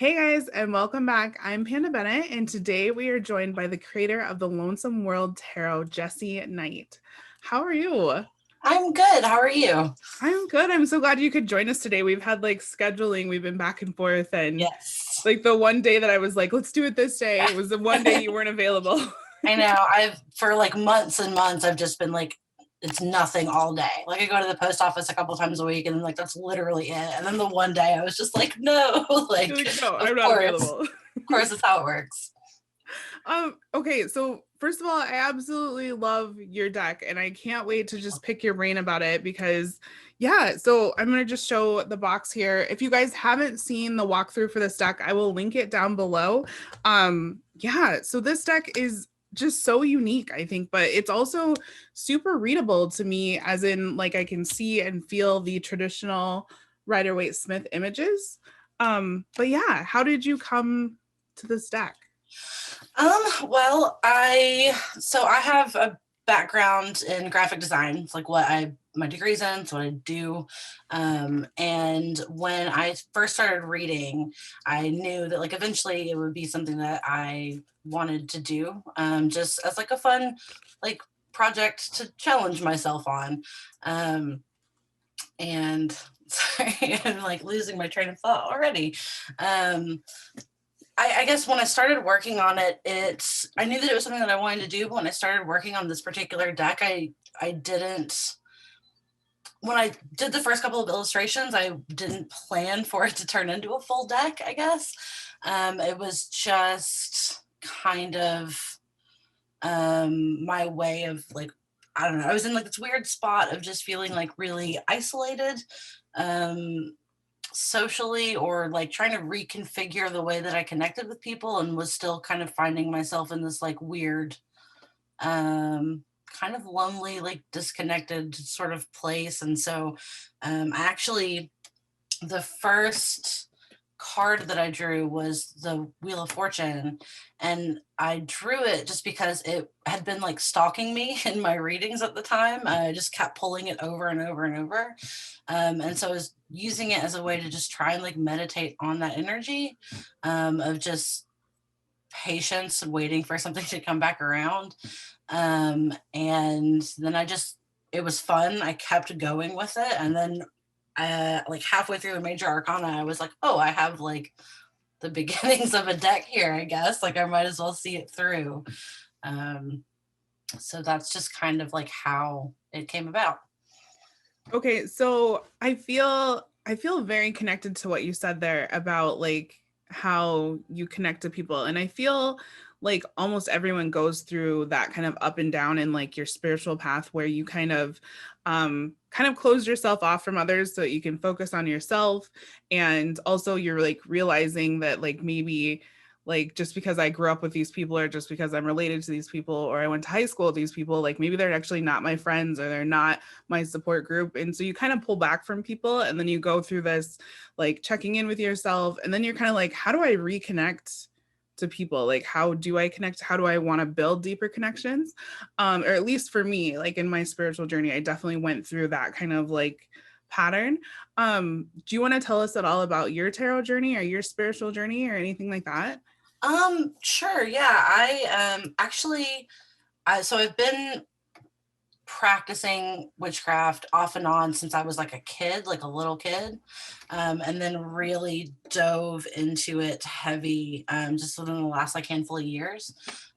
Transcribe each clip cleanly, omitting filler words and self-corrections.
Hey guys, and welcome back. I'm Panda Bennett, and today we are joined by the creator of the Lonesome World Tarot, Jessi Knight. How are you? I'm good. How are you? I'm good. I'm so glad you could join us today. We've had like scheduling, we've been back and forth, and Yes. like the one day that I was like, let's do it this day, it was the one day you weren't available. I know. I've for like months and months, I've just been like, it's nothing all day. Like I go to the post office a couple times a week, and like that's literally it. And then the one day I was just like, no, You're like like, no, of I'm not course, available. that's how it works. Okay, so first of all, I absolutely love your deck and I can't wait to just pick your brain about it because yeah, so I'm gonna just show the box here. If you guys haven't seen the walkthrough for this deck, I will link it down below. Yeah, so this deck is just so unique, I think, but it's also super readable to me, as in like I can see and feel the traditional Rider-Waite-Smith images. But yeah, how did you come to this deck? Well, I have a background in graphic design. It's like my degree's in, it's what I do. And when I first started reading, I knew that like eventually it would be something that I wanted to do, just as like a fun like project to challenge myself on. And sorry, I'm like losing my train of thought already. Um, I guess when I started working on it, I knew that it was something that I wanted to do, but when I started working on this particular deck, I didn't when I did the first couple of illustrations, I didn't plan for it to turn into a full deck, I guess. It was just kind of my way of like, I don't know, I was in like this weird spot of just feeling like really isolated. Um, Socially, or like trying to reconfigure the way that I connected with people, and was still kind of finding myself in this like weird kind of lonely, like disconnected sort of place. And so I actually, the first card that I drew was the Wheel of Fortune, and I drew it just because it had been like stalking me in my readings at the time. I just kept pulling it over and over and over. And so I was using it as a way to just try and like meditate on that energy, of just patience and waiting for something to come back around. And then it was fun. I kept going with it. And then like halfway through the major arcana, I was like, oh, I have like the beginnings of a deck here, I guess. Like I might as well see it through. Um, so that's just kind of like how it came about. Okay, so I feel very connected to what you said there about like how you connect to people. And I feel like almost everyone goes through that kind of up and down in like your spiritual path where you kind of close yourself off from others so that you can focus on yourself. And also you're like realizing that like maybe like just because I grew up with these people or just because I'm related to these people or I went to high school with these people, like maybe they're actually not my friends or they're not my support group. And so you kind of pull back from people and then you go through this like checking in with yourself. And then you're kind of like, how do I reconnect to people? Like, how do I connect? How do I want to build deeper connections? Or at least for me, like in my spiritual journey, I definitely went through that kind of like pattern. Do you want to tell us at all about your tarot journey or your spiritual journey or anything like that? Sure. Yeah. So I've been practicing witchcraft off and on since I was like a kid, like a little kid, and then really dove into it heavy, just within the last like handful of years.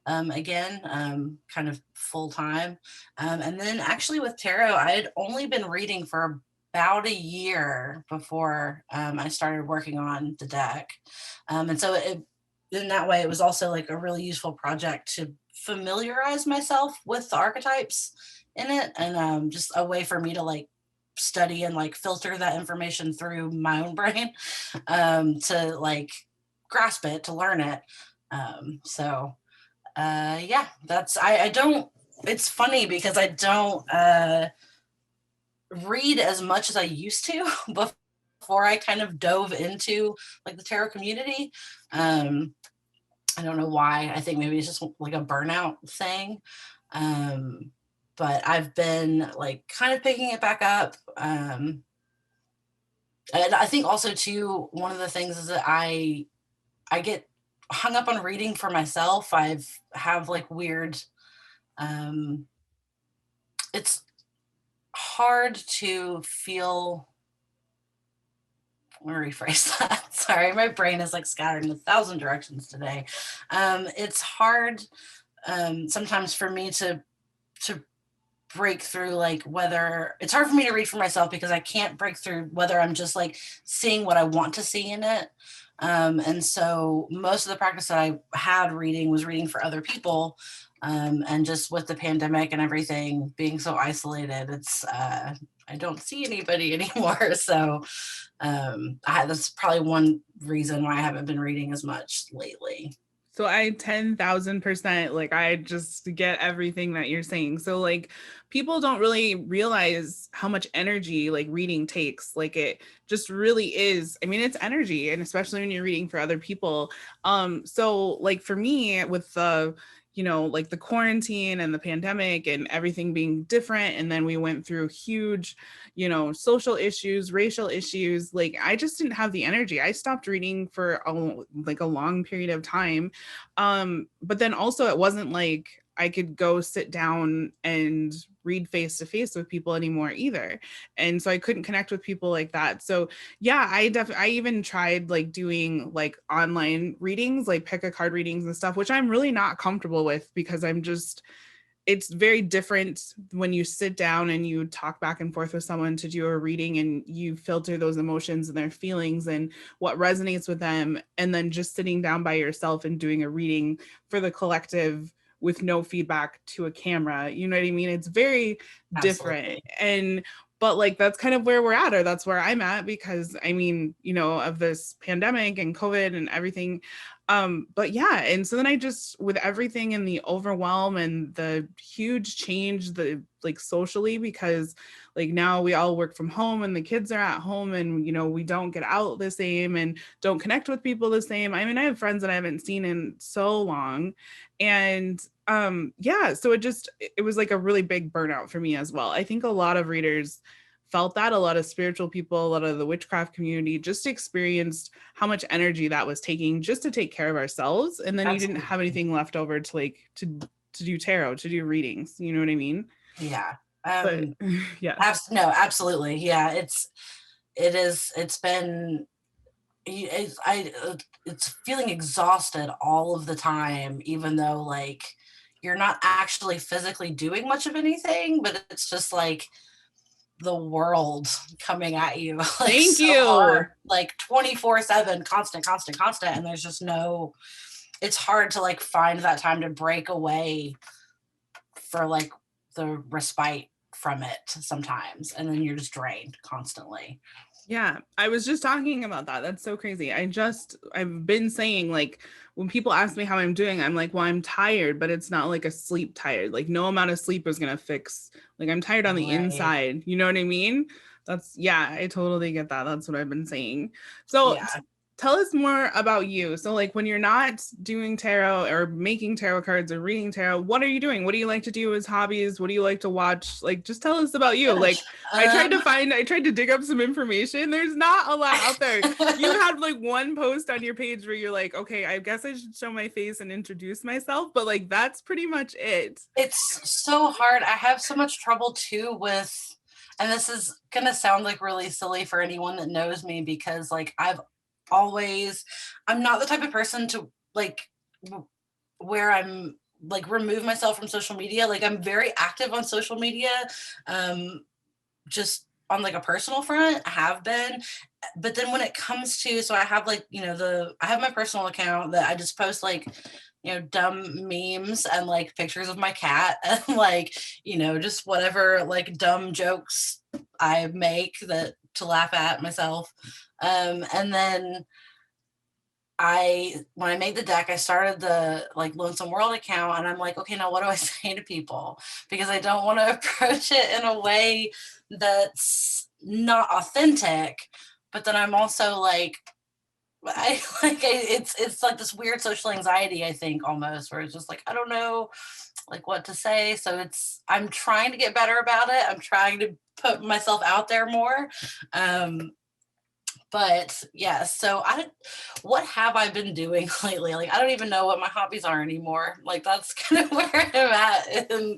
Again, kind of full time. And then actually with tarot, I had only been reading for about a year before I started working on the deck. And so in that way, it was also like a really useful project to familiarize myself with the archetypes in it, and just a way for me to like study and like filter that information through my own brain, to like grasp it, to learn it. Yeah, I don't, it's funny because I don't read as much as I used to before I kind of dove into like the tarot community. I don't know why. I think maybe it's just like a burnout thing. Um, but I've been like kind of picking it back up. And I think also too, one of the things is that I I get hung up on reading for myself. Have like weird, um, it's hard to feel, let me rephrase that. Sorry, my brain is like scattered in 1,000 directions today. It's hard sometimes for me to break through, like whether it's hard for me to read for myself because I can't break through whether I'm just like seeing what I want to see in it. And so most of the practice that I had reading was reading for other people. And just with the pandemic and everything being so isolated, it's I don't see anybody anymore. So that's probably one reason why I haven't been reading as much lately. So I 10,000%, like, I just get everything that you're saying. So like people don't really realize how much energy like reading takes. Like it just really is. I mean, it's energy, and especially when you're reading for other people. So like for me with the, like the quarantine and the pandemic and everything being different, and then we went through huge, social issues, racial issues, like I just didn't have the energy. I stopped reading for a long period of time. But then also it wasn't like I could go sit down and read face to face with people anymore either. And so I couldn't connect with people like that. So yeah, I even tried like doing like online readings, like pick a card readings and stuff, which I'm really not comfortable with because it's very different when you sit down and you talk back and forth with someone to do a reading and you filter those emotions and their feelings and what resonates with them, and then just sitting down by yourself and doing a reading for the collective with no feedback to a camera. You know what I mean? It's very different. Absolutely. And but like that's kind of where we're at, or that's where I'm at, because I mean, of this pandemic and COVID and everything. But yeah, and so then I just, with everything and the overwhelm and the huge change, the like socially, because like now we all work from home and the kids are at home, and we don't get out the same and don't connect with people the same. I mean, I have friends that I haven't seen in so long. And yeah, so it was like a really big burnout for me as well. I think a lot of readers felt that, a lot of spiritual people, a lot of the witchcraft community just experienced how much energy that was taking just to take care of ourselves, and then you didn't have Absolutely. anything left over to like to do tarot, to do readings, you know what I mean? Yeah. But yeah. No, absolutely. Yeah. It's been, it's feeling exhausted all of the time, even though like you're not actually physically doing much of anything, but it's just like the world coming at you like Thank so you. hard, like 24/7, constant, constant, constant. And there's just it's hard to like find that time to break away for like the respite from it sometimes. And then you're just drained constantly. Yeah, I was just talking about that. That's so crazy. I've been saying, like, when people ask me how I'm doing, I'm like, well, I'm tired, but it's not like a sleep tired. Like, no amount of sleep is going to fix, like, I'm tired on the Right. inside. You know what I mean? Yeah, I totally get that. That's what I've been saying. So Yeah. tell us more about you. So, like, when you're not doing tarot or making tarot cards or reading tarot, what are you doing? What do you like to do as hobbies? What do you like to watch? Like, just tell us about you. Gosh. Like, I tried to dig up some information. There's not a lot out there. You had like one post on your page where you're like, okay, I guess I should show my face and introduce myself, but like, that's pretty much it. It's so hard. I have so much trouble too with, and this is gonna sound like really silly for anyone that knows me, because like I'm not the type of person to like where I'm like remove myself from social media. Like I'm very active on social media, just on like a personal front, I have been. But then when it comes to, so I have like, I have my personal account that I just post like, dumb memes and like pictures of my cat and like, just whatever like dumb jokes I make that to laugh at myself. And then when I made the deck, I started the like Lonesome World account, and I'm like, okay, now what do I say to people? Because I don't want to approach it in a way that's not authentic. But then I'm also like, it's like this weird social anxiety, I think, almost, where it's just like, I don't know like what to say. So I'm trying to get better about it. I'm trying to put myself out there more. But yeah, so what have I been doing lately? Like, I don't even know what my hobbies are anymore. Like, that's kind of where I'm at in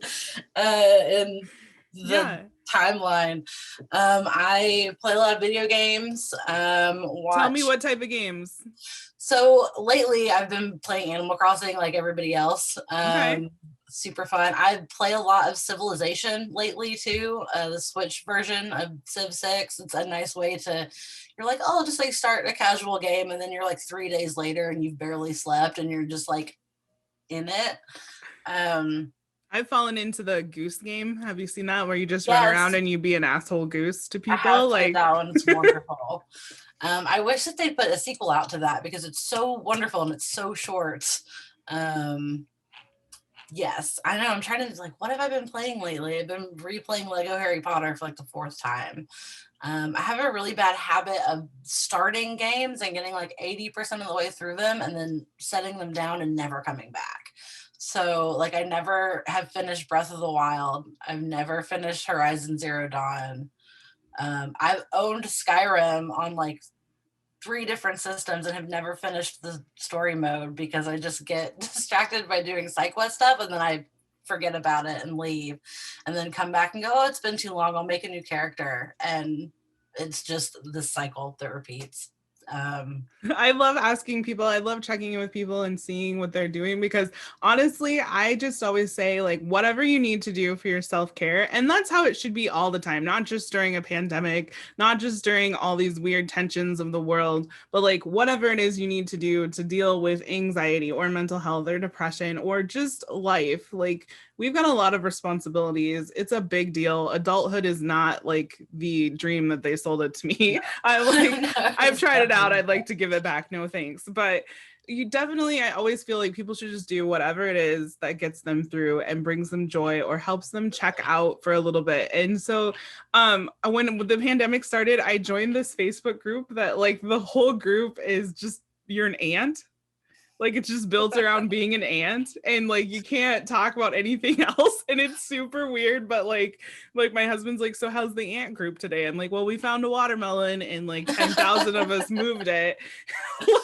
the Yeah. timeline. I play a lot of video games, Tell me watch. what type of games. So lately I've been playing Animal Crossing like everybody else. Okay. Super fun. I play a lot of Civilization lately too, the Switch version of Civ 6. It's a nice way to, you're like, oh, just like start a casual game, and then you're like 3 days later and you've barely slept and you're just like in it. I've fallen into the goose game. Have you seen that where you just run around Yes, and you be an asshole goose to I have people? played Like, that one. It's wonderful. I wish that they put a sequel out to that because it's so wonderful and it's so short. Yes, I know. I'm trying to like, what have I been playing lately? I've been replaying Lego Harry Potter for like the fourth time. I have a really bad habit of starting games and getting like 80% of the way through them and then setting them down and never coming back. So like I never have finished Breath of the Wild. I've never finished Horizon Zero Dawn. I've owned Skyrim on like 3 different systems and have never finished the story mode because I just get distracted by doing side quest stuff and then I forget about it and leave and then come back and go, oh, it's been too long. I'll make a new character. And it's just this cycle that repeats. I love asking people. I love checking in with people and seeing what they're doing because honestly, I just always say like whatever you need to do for your self-care. And that's how it should be all the time, not just during a pandemic, not just during all these weird tensions of the world, but like whatever it is you need to do to deal with anxiety or mental health or depression or just life. Like we've got a lot of responsibilities. It's a big deal. Adulthood is not like the dream that they sold it to me. No. I like No, I've tried it out. definitely. I'd like to give it back. No thanks. But you definitely, I always feel like people should just do whatever it is that gets them through and brings them joy or helps them check out for a little bit. And so when the pandemic started, I joined this Facebook group that like the whole group is just you're an ant. Like it's just built around being an ant and like you can't talk about anything else and it's super weird. But like my husband's like, so how's the ant group today? I'm like, well, we found a watermelon and like 10,000 of us moved it.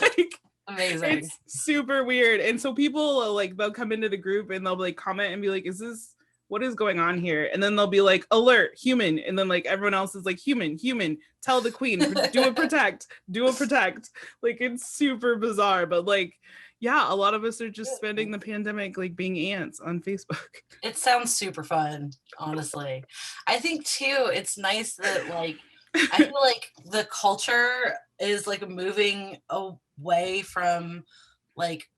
Like Amazing. it's super weird. And so people like they'll come into the group and they'll like comment and be like, is this what is going on here? And then they'll be like, alert, human. And then like everyone else is like, human, tell the queen, do a protect. Like it's super bizarre. But like, yeah, a lot of us are just spending the pandemic like being ants on Facebook. It sounds super fun, honestly. I think too, it's nice that like I feel like the culture is like moving away from like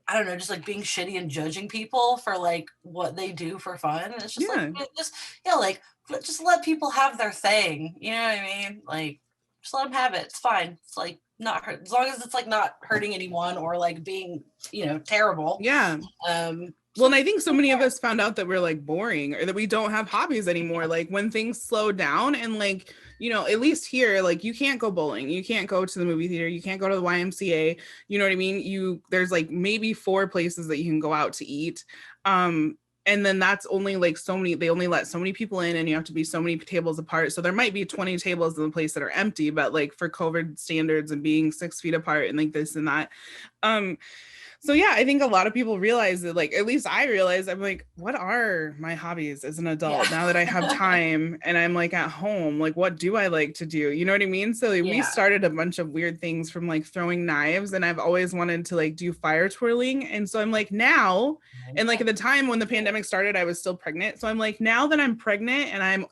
I don't know, just like being shitty and judging people for like what they do for fun. It's just Yeah. like like just let people have their thing. You know what I mean? Like just let them have it. It's fine. It's like not hurt as long as it's like not hurting anyone or like being terrible. Yeah. Well, and I think so many of us found out that we're like boring or that we don't have hobbies anymore. Like when things slow down and like, at least here, like you can't go bowling, you can't go to the movie theater, you can't go to the YMCA, you know what I mean? There's like maybe 4 places that you can go out to eat. And then that's only like they only let so many people in and you have to be so many tables apart. So there might be 20 tables in the place that are empty, but like for COVID standards and being 6 feet apart and like this and that. So yeah, I think a lot of people realize that, like, at least I realize I'm like, what are my hobbies as an adult now that I have time and I'm like at home? Like, what do I like to do? You know what I mean? So like, we started a bunch of weird things from like throwing knives, and I've always wanted to like do fire twirling. And so I'm like now, and like at the time when the pandemic started, I was still pregnant. So I'm like, now that I'm pregnant and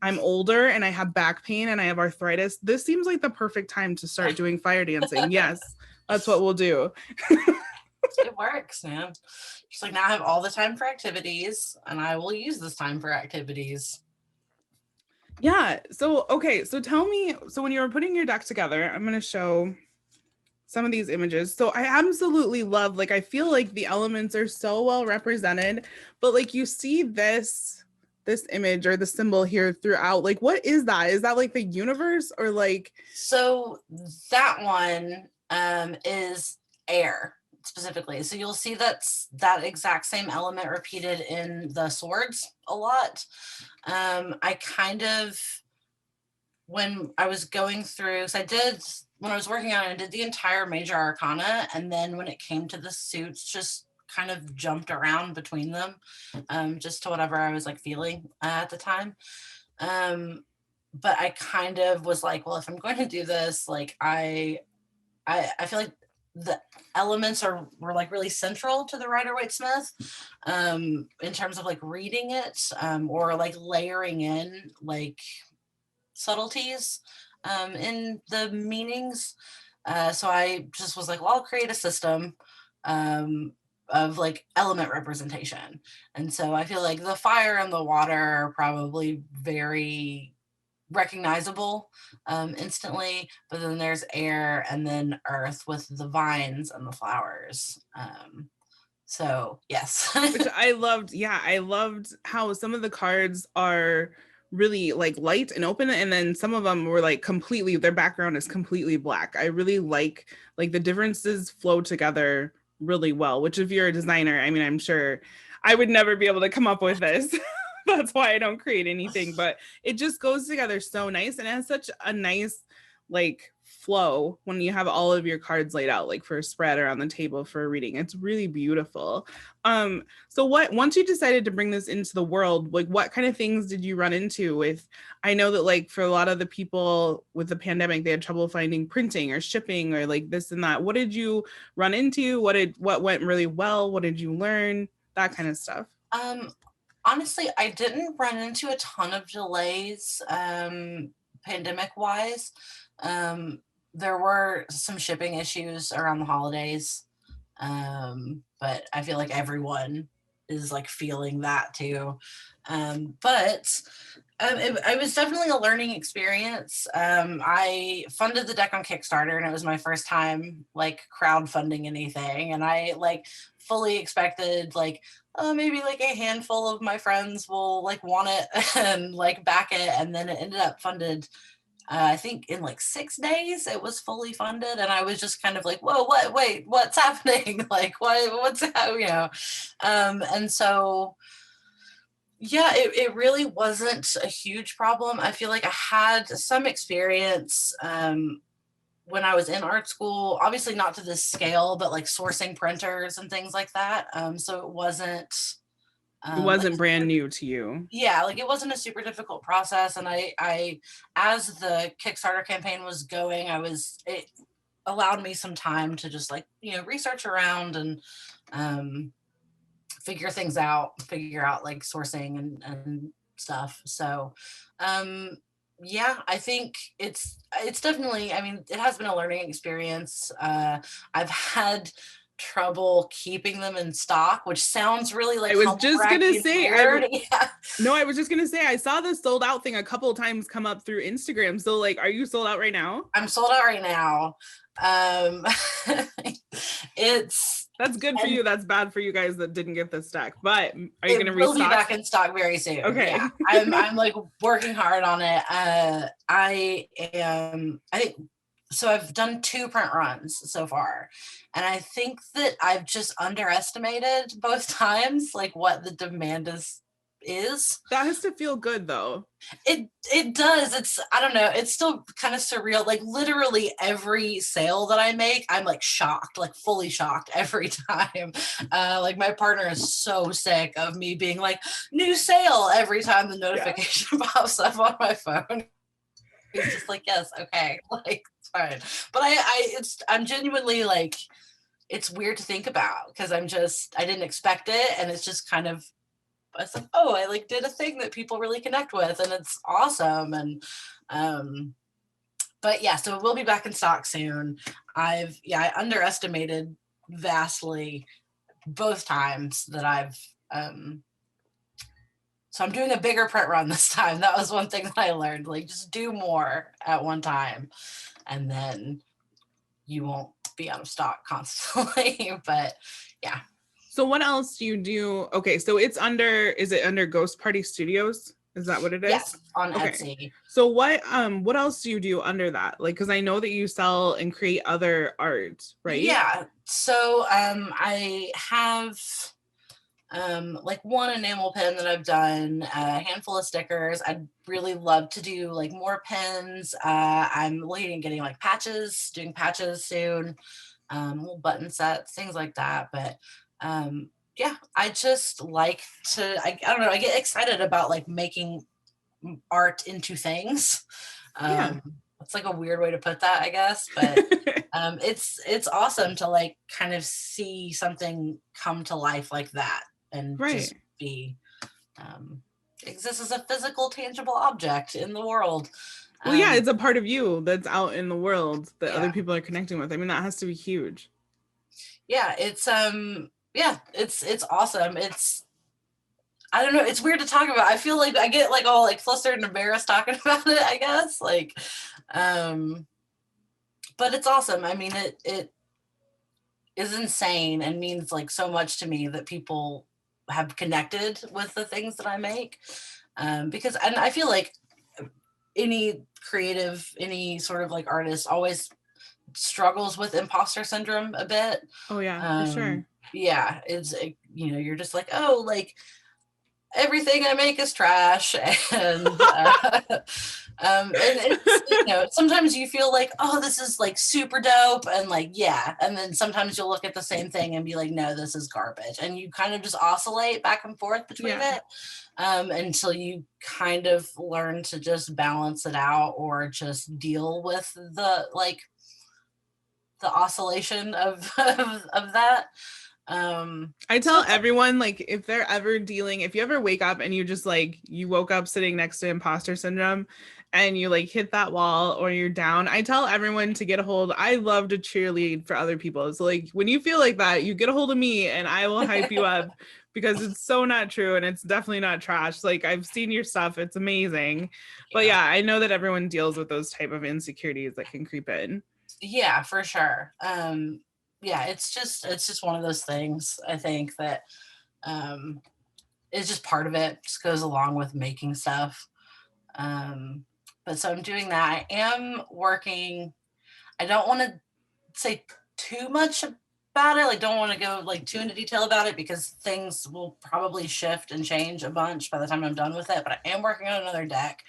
I'm older and I have back pain and I have arthritis, this seems like the perfect time to start doing fire dancing. Yes. That's what we'll do. It works, man. Just like now I have all the time for activities and I will use this time for activities. Yeah. So, okay. So tell me, so when you were putting your deck together, I'm going to show some of these images. So I absolutely love, like, I feel like the elements are so well represented, but like you see this image or the symbol here throughout, like, what is that? Is that like the universe or like? So that one is air specifically. So you'll see that's that exact same element repeated in the swords a lot. I kind of when I was going through, so when I was working on it, I did the entire major arcana, and then when it came to the suits, just kind of jumped around between them, just to whatever I was like feeling at the time. But I kind of was like, well, if I'm going to do this, like I feel like the elements were like really central to the Rider-Waite-Smith, in terms of like reading it, or like layering in like subtleties, in the meanings. So I just was like, well, I'll create a system, of like element representation. And so I feel like the fire and the water are probably very recognizable, instantly, but then there's air and then earth with the vines and the flowers. So yes. Which I loved. Yeah, I loved how some of the cards are really like light and open, and then some of them were like completely, their background is completely black. I really like the differences flow together really well, which if you're a designer, I mean, I'm sure I would never be able to come up with this. That's why I don't create anything, but it just goes together so nice, and it has such a nice like flow when you have all of your cards laid out like for a spread or on the table for a reading. It's really beautiful. So once you decided to bring this into the world, like what kind of things did you run into with, I know that like for a lot of the people with the pandemic, they had trouble finding printing or shipping or like this and that. What did you run into? What went really well? What did you learn? That kind of stuff. Honestly, I didn't run into a ton of delays, pandemic wise. There were some shipping issues around the holidays, but I feel like everyone is like feeling that too. But it was definitely a learning experience. I funded the deck on Kickstarter, and it was my first time like crowdfunding anything, and I like fully expected like, oh, maybe like a handful of my friends will like want it and like back it, and then it ended up funded, I think in like 6 days it was fully funded, and I was just kind of like, whoa, wait, what's happening? Like what's how, and so yeah, it really wasn't a huge problem. I feel like I had some experience, when I was in art school, obviously not to this scale, but like sourcing printers and things like that. So it wasn't, It like wasn't brand new to you. yeah, like it wasn't a super difficult process. And I as the Kickstarter campaign was going, it allowed me some time to just like, research around and, figure out like sourcing and stuff. So, yeah, I think it's definitely, I mean, it has been a learning experience. I've had trouble keeping them in stock, which sounds really like I was humble just gonna bragging say, weird. Yeah. no, I was just gonna say I saw the sold out thing a couple of times come up through Instagram. So like, are you sold out right now? I'm sold out right now. Um, That's good for you. That's bad for you guys that didn't get the stack. But are you gonna it will be restock? back in stock very soon. Okay. Yeah, I'm like working hard on it. I think so. I've done 2 print runs so far, and I think that I've just underestimated both times like what the demand is. That has to feel good though. It does. It's, I don't know, it's still kind of surreal. Like literally every sale that I make, I'm like shocked, like fully shocked every time. Like my partner is so sick of me being like, new sale every time the notification pops up on my phone. He's just like, yes, okay, like it's fine. But I'm genuinely like, it's weird to think about because I didn't expect it, and it's just kind of, I was like, oh, I like did a thing that people really connect with, and it's awesome. And but yeah, so it will be back in stock soon. I underestimated vastly both times that so I'm doing a bigger print run this time. That was one thing that I learned, like just do more at one time, and then you won't be out of stock constantly. But yeah. So what else do you do? Okay, so is it under Ghost Party Studios? Is that what it is? Yes, on Okay. Etsy. So what else do you do under that? Like, because I know that you sell and create other art, right? Yeah. So I have like one enamel pin that I've done, a handful of stickers. I'd really love to do like more pins. I'm looking at getting like patches, doing patches soon, little button sets, things like that. But yeah, I just like to, I don't know, I get excited about like making art into things. Yeah. It's like a weird way to put that, I guess, but it's awesome to like kind of see something come to life like that and Right. just be exist as a physical, tangible object in the world. Well, yeah, it's a part of you that's out in the world that other Yeah. people are connecting with. I mean, that has to be huge. Yeah, it's awesome. It's, I don't know, it's weird to talk about. I feel like I get like all like flustered and embarrassed talking about it, I guess. Like but it's awesome. I mean, it is insane and means like so much to me that people have connected with the things that I make. Because, and I feel like any creative, any sort of like artist always struggles with imposter syndrome a bit. Oh yeah, for sure. Yeah, it's, you know, you're just like, oh, like everything I make is trash, and and it's, you know, sometimes you feel like, oh, this is like super dope, and like, yeah, and then sometimes you'll look at the same thing and be like, no, this is garbage, and you kind of just oscillate back and forth between it until you kind of learn to just balance it out or just deal with the like the oscillation of of that. I tell everyone, like, if they're ever dealing, if you ever wake up and you just like, you woke up sitting next to imposter syndrome and you like hit that wall or you're down, I tell everyone to get a hold. I love to cheerlead for other people. So like when you feel like that, you get a hold of me and I will hype you up because it's so not true and it's definitely not trash. Like I've seen your stuff. It's amazing. But yeah, I know that everyone deals with those type of insecurities that can creep in. Yeah, for sure. Yeah, it's just one of those things, I think, that is just part of it, just goes along with making stuff. But so I'm doing that. I am working, I don't want to say too much about it, like don't want to go like too into detail about it because things will probably shift and change a bunch by the time I'm done with it, but I am working on another deck.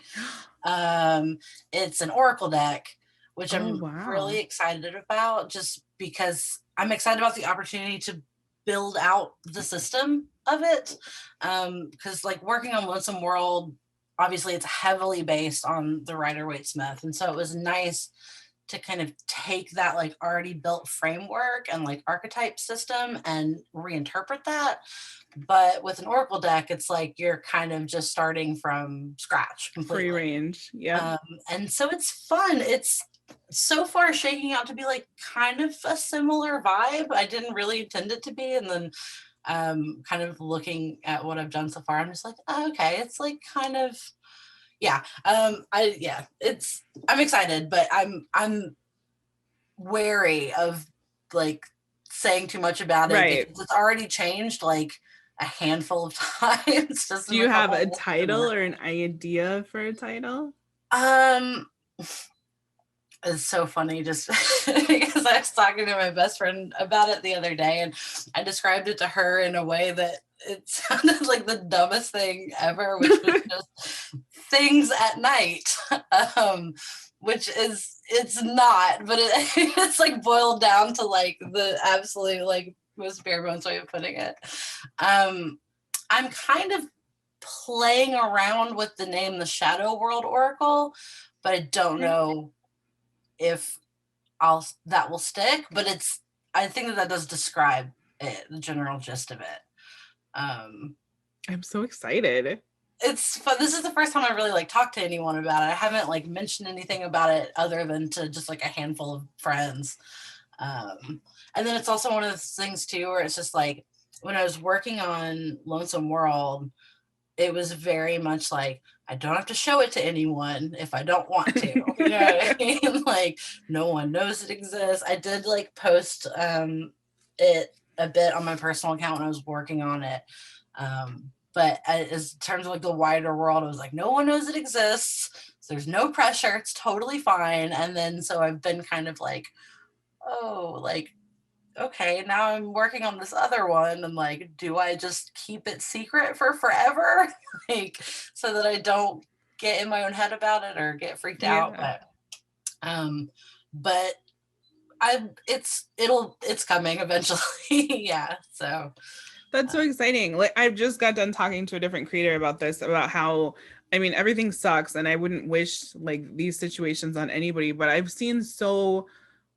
It's an oracle deck, which I'm really excited about, just because I'm excited about the opportunity to build out the system of it. Because like working on Lonesome World, obviously it's heavily based on the Rider-Waite-Smith, and so it was nice to kind of take that like already built framework and like archetype system and reinterpret that. But with an oracle deck, it's like you're kind of just starting from scratch completely. Free range. Yeah. And so it's fun. It's so far shaking out to be like kind of a similar vibe. I didn't really intend it to be. And then kind of looking at what I've done so far, I'm just like, oh, okay, it's like kind of, yeah. I'm excited, but I'm wary of like saying too much about it because it's already changed like a handful of times. Just do you have a title or an idea for a title? It's so funny just because I was talking to my best friend about it the other day and I described it to her in a way that it sounded like the dumbest thing ever, which was just things at night. Which is, it's not, but it's like boiled down to like the absolute like most bare bones way of putting it. I'm kind of playing around with the name the Shadow World Oracle, but I don't know if that will stick, but it's, I think that does describe it, the general gist of it. I'm so excited. It's fun. This is the first time I really like talked to anyone about it. I haven't like mentioned anything about it other than to just like a handful of friends. And then it's also one of those things too, where it's just like, when I was working on Lonesome World, it was very much like, I don't have to show it to anyone if I don't want to. You know what I mean? Like, no one knows it exists. I did like post it a bit on my personal account when I was working on it. But as in terms of like the wider world, I was like, no one knows it exists. So there's no pressure. It's totally fine. And then so I've been kind of like, oh, like, okay, now I'm working on this other one, and like, do I just keep it secret for forever? Like, so that I don't get in my own head about it or get freaked out. Yeah. Um, but it's coming eventually. Yeah. So That's so exciting. Like I've just got done talking to a different creator about this, about how I mean everything sucks and I wouldn't wish like these situations on anybody, but I've seen so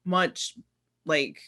much like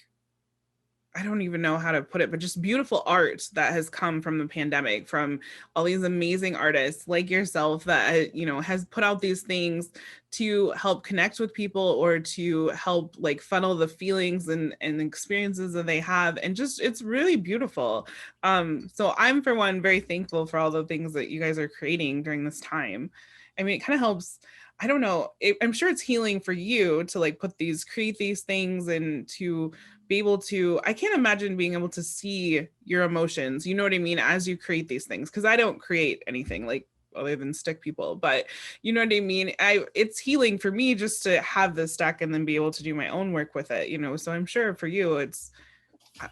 I don't even know how to put it, but just beautiful art that has come from the pandemic, from all these amazing artists like yourself that, you know, has put out these things to help connect with people or to help like funnel the feelings and experiences that they have. And just, it's really beautiful. So I'm, for one, very thankful for all the things that you guys are creating during this time. I mean, it kind of helps. I don't know. I'm sure it's healing for you to like create these things and to be able to, I can't imagine being able to see your emotions, you know what I mean, as you create these things, because I don't create anything like other than stick people, but you know what I mean. It's healing for me just to have this deck and then be able to do my own work with it, you know. So I'm sure for you it's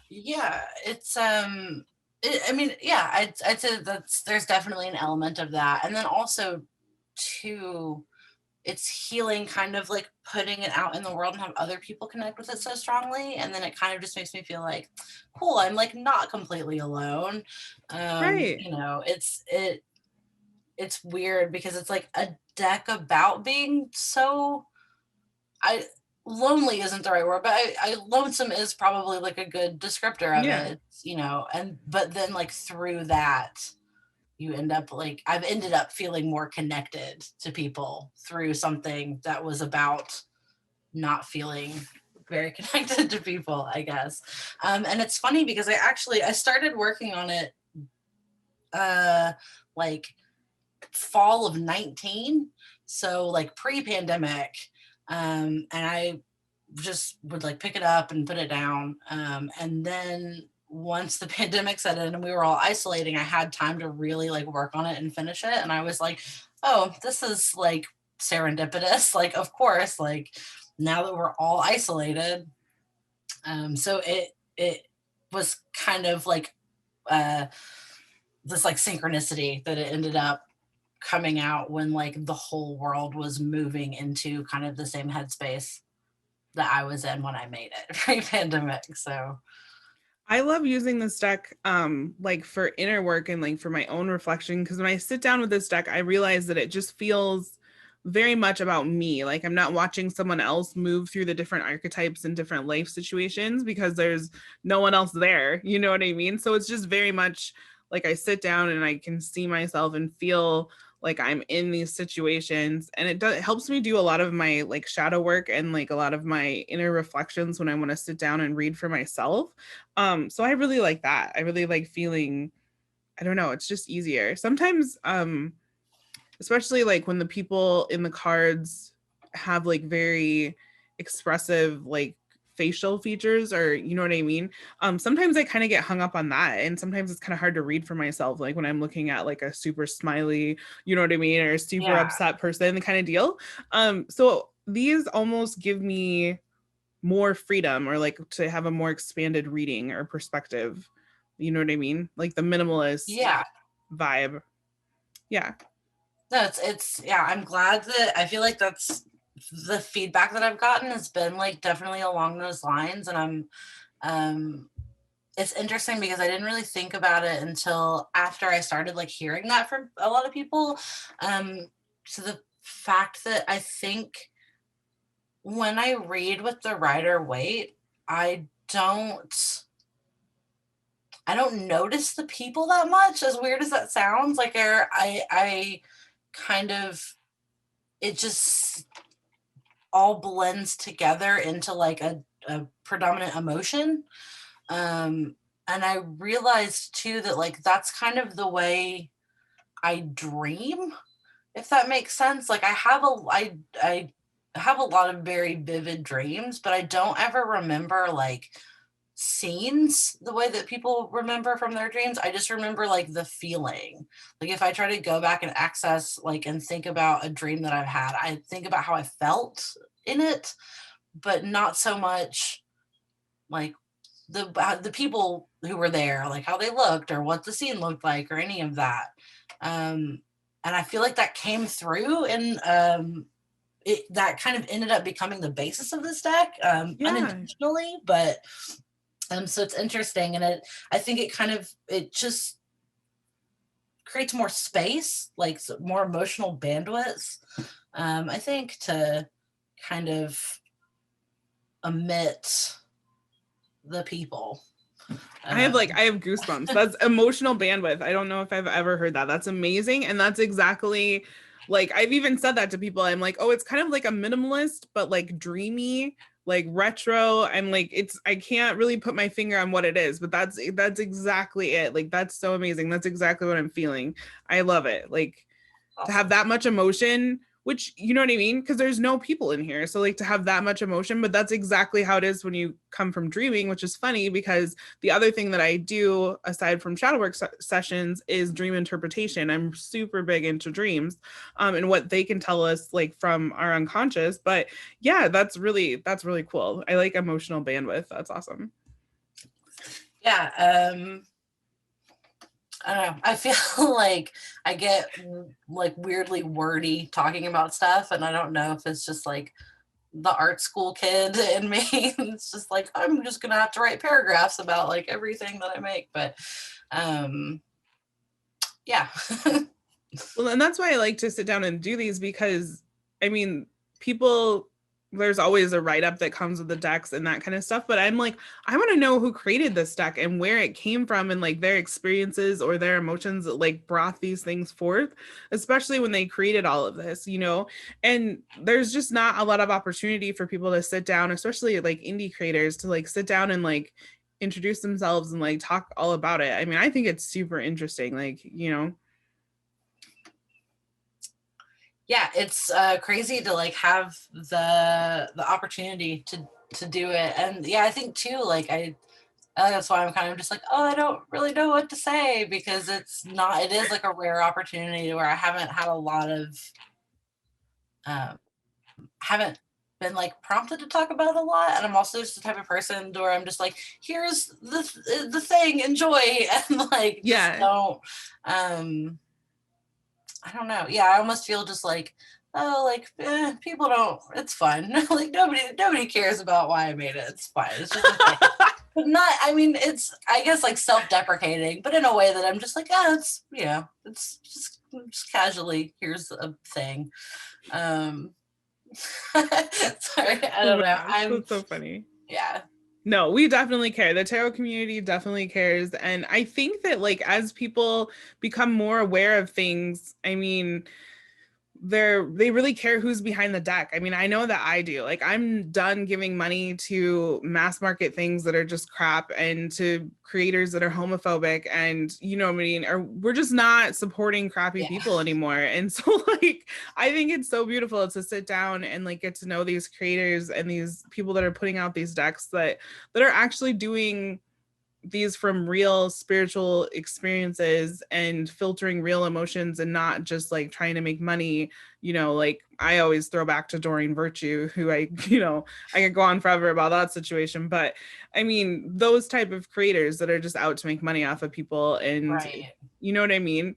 yeah, it's I mean, yeah, I'd say there's definitely an element of that, and then also too, it's healing kind of like putting it out in the world and have other people connect with it so strongly, and then it kind of just makes me feel like, cool, I'm like not completely alone. right. You know, it's weird because it's like a deck about being so, I lonely isn't the right word, but I lonesome is probably like a good descriptor of Yeah. it, you know, and but then like through that you end up like, I've ended up feeling more connected to people through something that was about not feeling very connected to people, I guess. And it's funny because I started working on it uh like fall of 19, so like pre-pandemic. And I just would like pick it up and put it down. And then once the pandemic set in and we were all isolating, I had time to really like work on it and finish it. And I was like, oh, this is like serendipitous. Like, of course, like now that we're all isolated. So it was kind of like uh this like synchronicity that it ended up coming out when like the whole world was moving into kind of the same headspace that I was in when I made it pre-pandemic. So I love using this deck like for inner work and like for my own reflection, because when I sit down with this deck I realize that it just feels very much about me. Like I'm not watching someone else move through the different archetypes and different life situations because there's no one else there, you know what I mean? So it's just very much like I sit down and I can see myself and feel like I'm in these situations, and it helps me do a lot of my like shadow work and like a lot of my inner reflections when I want to sit down and read for myself. So I really like that. I really like feeling, I don't know, it's just easier. Sometimes especially like when the people in the cards have like very expressive like facial features, or you know what I mean. Sometimes I kind of get hung up on that, and sometimes it's kind of hard to read for myself, like when I'm looking at like a super smiley, you know what I mean, or a super yeah, upset person kind of deal. So these almost give me more freedom, or like to have a more expanded reading or perspective, you know what I mean, like the minimalist yeah. vibe. Yeah. No, it's yeah, I'm glad that I feel like that's the feedback that I've gotten has been like definitely along those lines. And um it's interesting because I didn't really think about it until after I started like hearing that from a lot of people. So the fact that I think when I read with the Rider Waite, I don't I don't notice the people that much, as weird as that sounds. Like I kind of, it just all blends together into like a predominant emotion. And I realized too that like that's kind of the way I dream, if that makes sense. Like I have a lot of very vivid dreams, but I don't ever remember like scenes the way that people remember from their dreams. I just remember like the feeling. Like if I try to go back and access like and think about a dream that I've had, I think about how I felt in it, but not so much like the people who were there, like how they looked or what the scene looked like or any of that. And I feel like that came through, and that kind of ended up becoming the basis of this deck, unintentionally, but so it's interesting, and I think it just creates more space, like more emotional bandwidth, I think, to kind of omit the people. I have goosebumps. That's emotional bandwidth. I don't know if I've ever heard that. That's amazing. And that's exactly, like, I've even said that to people. I'm like, oh, it's kind of like a minimalist, but like dreamy, like retro. I'm like, I can't really put my finger on what it is, but that's exactly it. Like, that's so amazing. That's exactly what I'm feeling. I love it. Like, to have that much emotion, which, you know what I mean? Because there's no people in here. So like to have that much emotion, but that's exactly how it is when you come from dreaming, which is funny because the other thing that I do aside from shadow work sessions is dream interpretation. I'm super big into dreams, and what they can tell us like from our unconscious. But yeah, that's really cool. I like emotional bandwidth. That's awesome. Yeah. I don't know. I feel like I get like weirdly wordy talking about stuff, and I don't know if it's just like the art school kid in me. It's just like, I'm just gonna have to write paragraphs about like everything that I make. But yeah. Well, and that's why I like to sit down and do these, because I mean, people, there's always a write-up that comes with the decks and that kind of stuff, but I'm like, I want to know who created this deck and where it came from and like their experiences or their emotions that like brought these things forth, especially when they created all of this, you know. And there's just not a lot of opportunity for people to sit down, especially like indie creators, to like sit down and like introduce themselves and like talk all about it. I mean, I think it's super interesting, like, you know. Yeah, it's crazy to like have the opportunity to do it. And yeah, I think too, like I that's why I'm kind of just like, oh, I don't really know what to say, because it is like a rare opportunity where I haven't had a lot of haven't been like prompted to talk about it a lot. And I'm also just the type of person where I'm just like, here's the thing, enjoy, and like just don't I don't know. Yeah, I almost feel just like, oh, like people don't. It's fun. Like nobody cares about why I made it. It's fine. It's just okay. But not. I mean, it's I guess like self-deprecating, but in a way that I'm just like, oh, it's it's just casually. Here's a thing. Sorry, I don't know. That's so funny. Yeah. No, we definitely care. The tarot community definitely cares. And I think that like as people become more aware of things, I mean, they really care who's behind the deck. I mean, I know that I do. Like, I'm done giving money to mass market things that are just crap and to creators that are homophobic, and you know what I mean, or we're just not supporting crappy people anymore. And so like I think it's so beautiful to sit down and like get to know these creators and these people that are putting out these decks that are actually doing these from real spiritual experiences and filtering real emotions and not just like trying to make money. You know, like I always throw back to Doreen Virtue, who I could go on forever about that situation, but I mean those type of creators that are just out to make money off of people, and you know what I mean.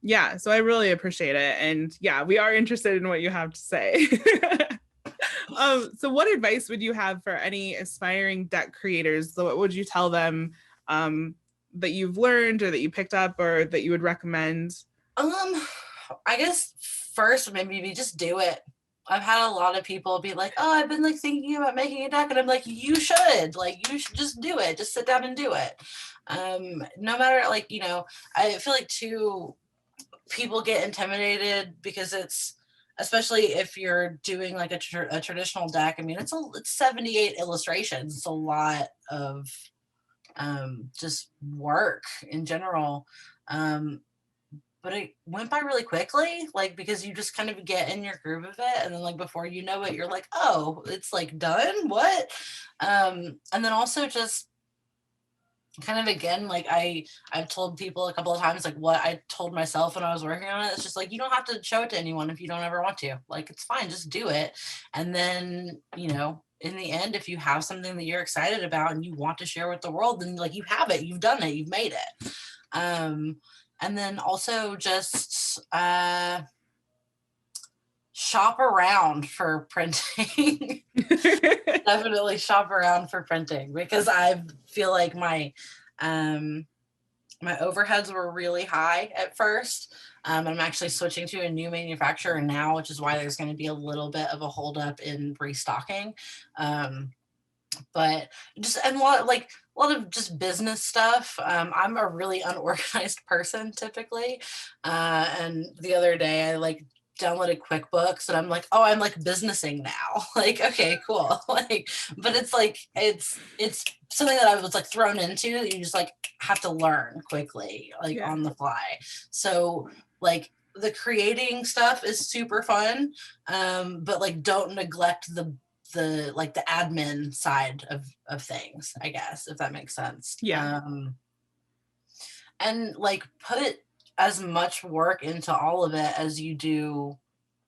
Yeah, so I really appreciate it, and yeah, we are interested in what you have to say. So what advice would you have for any aspiring deck creators? So what would you tell them that you've learned or that you picked up or that you would recommend? I guess first maybe just do it. I've had a lot of people be like, oh, I've been like thinking about making a deck, and I'm like, you should just do it. Just sit down and do it. No matter like, you know, I feel like too, people get intimidated because it's, especially if you're doing like a traditional deck. I mean, it's 78 illustrations. It's a lot of just work in general. But it went by really quickly, like, because you just kind of get in your groove of it. And then like, before you know it, you're like, oh, it's like done. What? And then also just kind of, again, like I've told people a couple of times, like what I told myself when I was working on it. It's just like, you don't have to show it to anyone if you don't ever want to. Like, it's fine, just do it. And then, you know, in the end, if you have something that you're excited about and you want to share with the world, then like you have it, you've done it, you've made it. And then also just shop around for printing. Definitely shop around for printing, because I feel like my my overheads were really high at first. I'm actually switching to a new manufacturer now, which is why there's going to be a little bit of a holdup in restocking. But just, and a lot of just business stuff. I'm a really unorganized person typically. And the other day I like downloaded QuickBooks and I'm like, oh, I'm like businessing now. Like, okay, cool. Like, but it's like, it's something that I was like thrown into that you just like have to learn quickly, like on the fly. So like the creating stuff is super fun. But like don't neglect the like the admin side of things, I guess, if that makes sense. And like put as much work into all of it as you do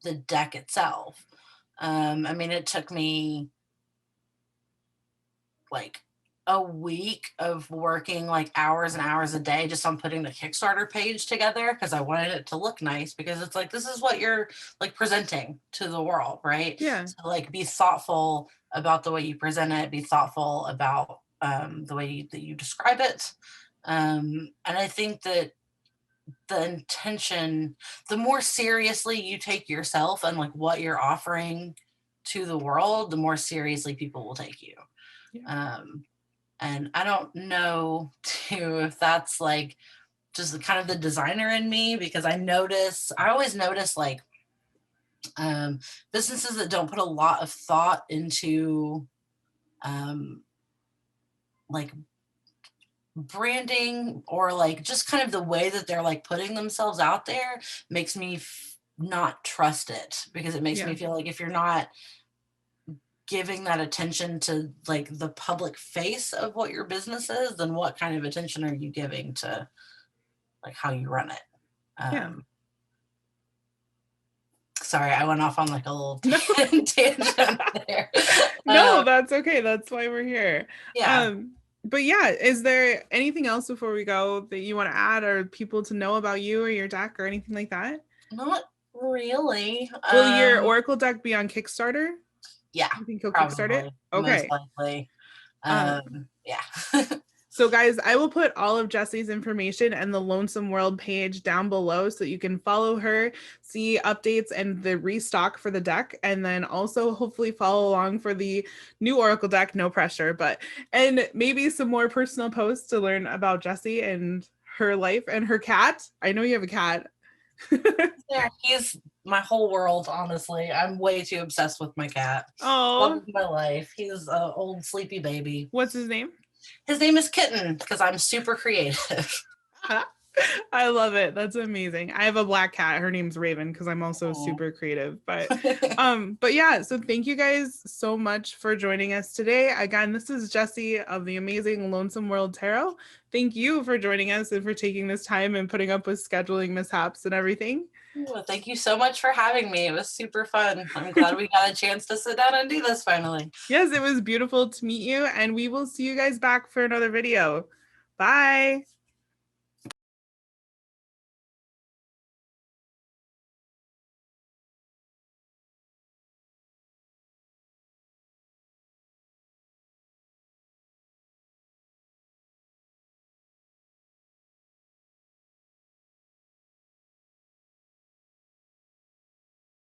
the deck itself. I mean, it took me like a week of working like hours and hours a day just on putting the Kickstarter page together, because I wanted it to look nice, because it's like, this is what you're like presenting to the world, right? So like be thoughtful about the way you present it, be thoughtful about the way that you describe it. And I think that the intention, the more seriously you take yourself and like what you're offering to the world, the more seriously people will take you. And I don't know too if that's like just kind of the designer in me, because I always notice like businesses that don't put a lot of thought into like branding, or like just kind of the way that they're like putting themselves out there, makes me not trust it, because it makes me feel like if you're not giving that attention to like the public face of what your business is, then what kind of attention are you giving to like how you run it? Sorry, I went off on like a little tangent there. No, that's okay. That's why we're here. But yeah, is there anything else before we go that you want to add, or people to know about you or your deck or anything like that? Not really. Will your Oracle deck be on Kickstarter? Yeah, you think you'll kickstart it? Okay, most likely. Yeah. So guys, I will put all of Jessie's information and the Lonesome World page down below so you can follow her, see updates and the restock for the deck, and then also hopefully follow along for the new Oracle deck, no pressure, and maybe some more personal posts to learn about Jessie and her life and her cat. I know you have a cat. Yeah, he's my whole world, honestly. I'm way too obsessed with my cat. Oh, love my life. He's an old sleepy baby. What's his name? His name is Kitten, because I'm super creative. I love it. That's amazing. I have a black cat. Her name's Raven, because I'm also super creative. But yeah, so thank you guys so much for joining us today. Again, this is Jessie of the amazing Lonesome World Tarot. Thank you for joining us and for taking this time and putting up with scheduling mishaps and everything. Well, thank you so much for having me. It was super fun. I'm glad we got a chance to sit down and do this finally. Yes, it was beautiful to meet you, and we will see you guys back for another video. Bye.